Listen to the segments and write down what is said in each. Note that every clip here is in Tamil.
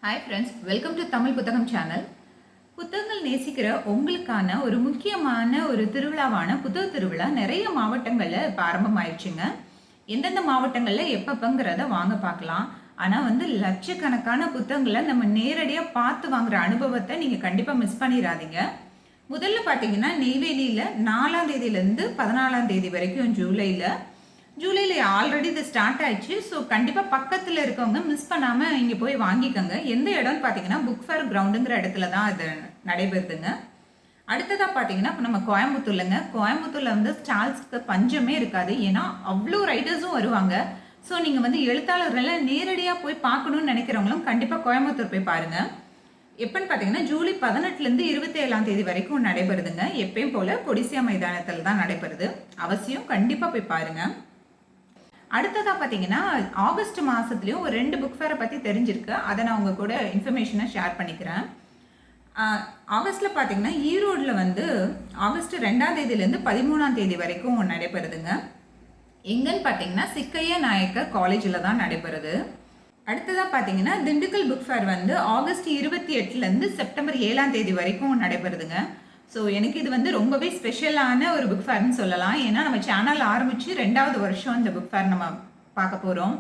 Hi friends, welcome to Tamil புத்தகம் சேனல். புத்தகங்கள் நேசிக்கிற உங்களுக்கான ஒரு முக்கியமான ஒரு திருவிழாவான புத்தக திருவிழா நிறைய மாவட்டங்களில் இப்போ ஆரம்பமாயிடுச்சுங்க. எந்தெந்த மாவட்டங்களில் எப்பப்பங்கிறத வாங்க பார்க்கலாம். ஆனால் லட்சக்கணக்கான புத்தகங்களை நம்ம நேரடியாக பார்த்து வாங்குற அனுபவத்தை நீங்கள் கண்டிப்பாக மிஸ் பண்ணிடாதீங்க. முதல்ல பார்த்தீங்கன்னா நெய்வேலியில் 4ஆம் தேதியிலேருந்து 14ஆம் தேதி வரைக்கும் ஜூலையில் ஆல்ரெடி இது ஸ்டார்ட் ஆயிடுச்சு. ஸோ கண்டிப்பாக பக்கத்தில் இருக்கவங்க மிஸ் பண்ணாமல் இங்கே போய் வாங்கிக்கோங்க. எந்த இடம்னு பார்த்தீங்கன்னா புக் ஃபேர் கிரவுண்டுங்கிற இடத்துல தான் இது நடைபெறுதுங்க. அடுத்ததாக பார்த்தீங்கன்னா இப்போ நம்ம கோயம்புத்தூரில் ஸ்டால்ஸ்க்கு பஞ்சமே இருக்காது. ஏன்னா அவ்வளோ ரைடர்ஸும் வருவாங்க. ஸோ நீங்கள் எழுத்தாளர்களை நேரடியாக போய் பார்க்கணுன்னு நினைக்கிறவங்களும் கண்டிப்பாக கோயம்புத்தூர் போய் பாருங்கள். எப்போன்னு பார்த்தீங்கன்னா ஜூலை 18லேருந்து 27ஆம் தேதி வரைக்கும் நடைபெறுதுங்க. எப்பயும் போல் கொடிசியா மைதானத்தில் தான் நடைபெறுது. அவசியம் கண்டிப்பாக போய் பாருங்கள். அடுத்ததாக பார்த்தீங்கன்னா ஆகஸ்ட் மாதத்துலேயும் ஒரு 2 புக் ஃபேரை பற்றி தெரிஞ்சிருக்கு. அதை நான் உங்கள் கூட இன்ஃபர்மேஷனை ஷேர் பண்ணிக்கிறேன். ஆகஸ்ட்டில் பார்த்தீங்கன்னா ஈரோடில் ஆகஸ்ட் 2ஆம் தேதியிலேருந்து 13ஆம் தேதி வரைக்கும் நடைபெறுதுங்க. எங்கன்னு பார்த்தீங்கன்னா சிக்கையா நாயக்கர் காலேஜில் தான் நடைபெறுது. அடுத்ததாக பார்த்தீங்கன்னா திண்டுக்கல் புக் ஃபேர் ஆகஸ்ட் 28லேருந்து செப்டம்பர் 7ஆம் தேதி வரைக்கும் நடைபெறுதுங்க. ஸோ எனக்கு இது ரொம்பவே ஸ்பெஷலான ஒரு புக் ஃபேர்னு சொல்லலாம். ஏன்னா நம்ம சேனல் ஆரம்பித்து 2வது வருஷம் இந்த புக் ஃபேர் நம்ம பார்க்க போகிறோம்.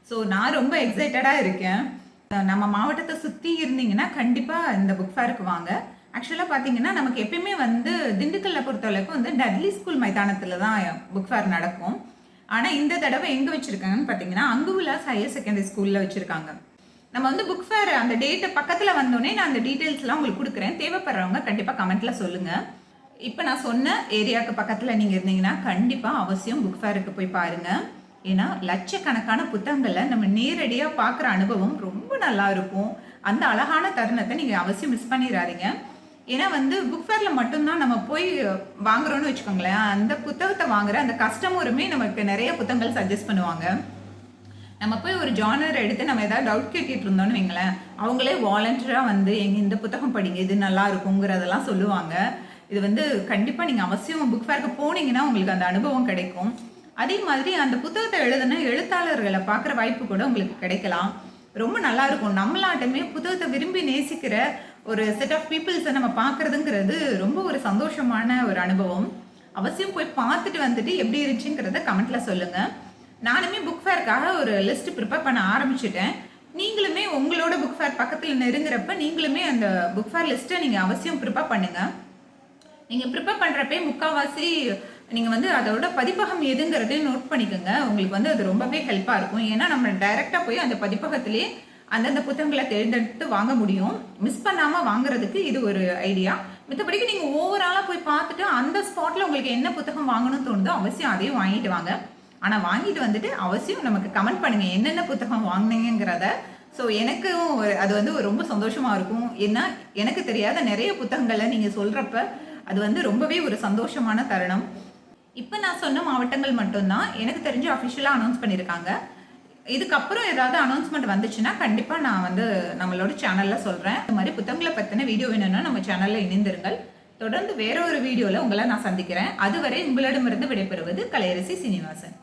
ஸோ நான் ரொம்ப எக்ஸைட்டடாக இருக்கேன். நம்ம மாவட்டத்தை சுற்றி இருந்தீங்கன்னா கண்டிப்பாக இந்த புக் ஃபேருக்கு வாங்க. ஆக்சுவலாக பார்த்தீங்கன்னா நமக்கு எப்பயுமே திண்டுக்கல்லை பொறுத்தளவுக்கு டட்லி ஸ்கூல் மைதானத்தில் தான் புக் ஃபேர் நடக்கும். ஆனால் இந்த தடவை எங்கே வச்சுருக்காங்கன்னு பார்த்தீங்கன்னா அங்குவிலாஸ் ஹையர் செகண்டரி ஸ்கூலில் வச்சுருக்காங்க. நம்ம புக் ஃபேர் அந்த டேட்டை பக்கத்தில் வந்தோடனே நான் அந்த டீட்டெயில்ஸ்லாம் உங்களுக்கு கொடுக்குறேன். தேவைப்படுறவங்க கண்டிப்பாக கமெண்ட்டில் சொல்லுங்கள். இப்போ நான் சொன்ன ஏரியாவுக்கு பக்கத்தில் நீங்கள் இருந்தீங்கன்னா கண்டிப்பாக அவசியம் புக் ஃபேருக்கு போய் பாருங்கள். ஏன்னா லட்சக்கணக்கான புத்தகங்களை நம்ம நேரடியாக பார்க்குற அனுபவம் ரொம்ப நல்லா இருக்கும். அந்த அழகான தருணத்தை நீங்கள் அவசியம் மிஸ் பண்ணிடாதீங்க. ஏன்னா புக் ஃபேரில் மட்டும்தான் நம்ம போய் வாங்குறோன்னு வச்சுக்கோங்களேன். அந்த புத்தகத்தை வாங்குற அந்த கஸ்டமருமே நமக்கு நிறைய புத்தகங்கள் சஜஸ்ட் பண்ணுவாங்க. நம்ம போய் ஒரு ஜானர் எடுத்து நம்ம ஏதாவது டவுட் கேட்டுட்டு இருந்தோம்னு வைங்களேன், அவங்களே வாலண்டியராக இந்த புத்தகம் படிங்க, இது நல்லா இருக்குங்கிறதெல்லாம் சொல்லுவாங்க. இது கண்டிப்பாக நீங்கள் அவசியம் புக் ஃபேருக்கு போனீங்கன்னா உங்களுக்கு அந்த அனுபவம் கிடைக்கும். அதே மாதிரி அந்த புத்தகத்தை எழுதுன எழுத்தாளர்களை பார்க்குற வாய்ப்பு கூட உங்களுக்கு கிடைக்கலாம். ரொம்ப நல்லா இருக்கும். நம்மளாட்டமே புத்தகத்தை விரும்பி நேசிக்கிற ஒரு செட் ஆஃப் பீப்புள்ஸை நம்ம பார்க்குறதுங்கிறது ரொம்ப ஒரு சந்தோஷமான ஒரு அனுபவம். அவசியம் போய் பார்த்துட்டு எப்படி இருந்துச்சுங்கிறத கமெண்ட்டில் சொல்லுங்கள். நானுமே புக் ஃபேருக்காக ஒரு லிஸ்ட் ப்ரிப்பேர் பண்ண ஆரம்பிச்சிட்டேன். நீங்களுமே உங்களோட புக் ஃபேர் பக்கத்தில் நெருங்குறப்ப நீங்களுமே அந்த புக் ஃபேர் லிஸ்ட்டை நீங்கள் அவசியம் ப்ரிப்பேர் பண்ணுங்கள். நீங்கள் ப்ரிப்பேர் பண்ணுறப்பே முக்கால்வாசி நீங்கள் அதோட பதிப்பகம் எதுங்கிறதையும் நோட் பண்ணிக்கோங்க. உங்களுக்கு அது ரொம்பவே ஹெல்ப்பாக இருக்கும். ஏன்னா நம்ம டைரெக்டாக போய் அந்த பதிப்பகத்திலே அந்தந்த புத்தகங்களை தேர்ந்தெடுத்து வாங்க முடியும். மிஸ் பண்ணாமல் வாங்குறதுக்கு இது ஒரு ஐடியா. மற்றபடிக்கு நீங்கள் ஓவராலாக போய் பார்த்துட்டு அந்த ஸ்பாட்டில் உங்களுக்கு என்ன புத்தகம் வாங்கணும்னு தோணுதோ அவசியம் அதையும் வாங்கிட்டு வாங்க. ஆனால் வாங்கிட்டு அவசியம் நமக்கு கமெண்ட் பண்ணுங்கள் என்னென்ன புத்தகம் வாங்கினீங்கிறத. ஸோ எனக்கும் அது ரொம்ப சந்தோஷமாக இருக்கும். ஏன்னா எனக்கு தெரியாத நிறைய புத்தகங்களை நீங்கள் சொல்கிறப்ப அது ரொம்பவே ஒரு சந்தோஷமான தருணம். இப்போ நான் சொன்ன மாவட்டங்கள் மட்டும்தான் எனக்கு தெரிஞ்சு அஃபிஷியலாக அனௌன்ஸ் பண்ணியிருக்காங்க. இதுக்கப்புறம் ஏதாவது அனௌன்ஸ்மெண்ட் வந்துச்சுன்னா கண்டிப்பாக நான் நம்மளோட சேனலில் சொல்கிறேன். இந்த மாதிரி புத்தகங்களை பற்றின வீடியோ வேணும்னா நம்ம சேனலில் இணைந்திருங்கள். தொடர்ந்து வேற ஒரு வீடியோவில் உங்களை நான் சந்திக்கிறேன். அதுவரை உங்களிடமிருந்து விடைபெறுவது கலையரசி சீனிவாசன்.